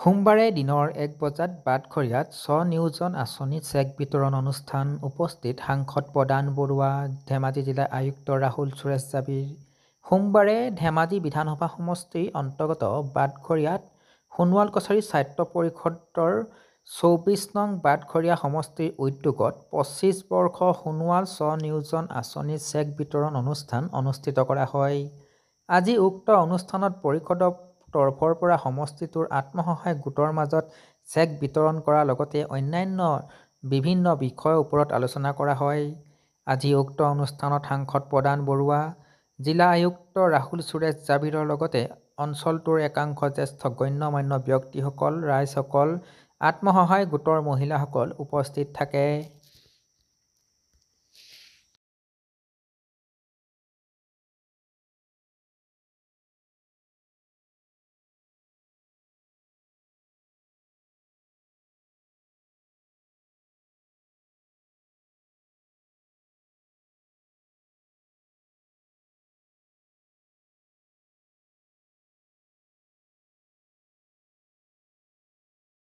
সোমবাৰে দিনৰ ১ বজাত বাটঘৰিয়াত স্ব-নিয়োজন আঁচনি চেক বিতৰণ অনুষ্ঠান। উপস্থিত সাংসদ প্ৰদান বৰুৱা, ধেমাজি জিলা আয়ুক্ত ৰাহুল সুৰেশ জাবিৰ। সোমবাৰে ধেমাজি বিধানসভা সমষ্টিৰ অন্তৰ্গত বাটঘৰিয়াত সোণোৱাল কছাৰী স্বায়ত্ব পৰিষদৰ ২৪ নং বাটঘৰিয়া সমষ্টিৰ উদ্যোগত ২৫ বৰ্ষ সোণোৱাল স্ব-নিয়োজন আঁচনি চেক বিতৰণ অনুষ্ঠান অনুষ্ঠিত কৰা হয়। আজি উক্ত অনুষ্ঠানত পৰিষদৰ তৰফৰ পৰা সমষ্টিটোৰ আত্মসহায়ক গোটৰ মাজত চেক বিতৰণ কৰাৰ লগতে অন্যান্য বিভিন্ন বিষয়ৰ ওপৰত আলোচনা কৰা হয়। আজি উক্ত অনুষ্ঠানত সাংসদ প্ৰদান বৰুৱা, জিলা আয়ুক্ত ৰাহুল সুৰেশ জাবিৰৰ লগতে অঞ্চলটোৰ একাংশ জ্যেষ্ঠ গণ্যমান্য ব্যক্তিসকল, ৰাইজসকল, আত্মসহায়ক গোটৰ মহিলাসকল উপস্থিত থাকে।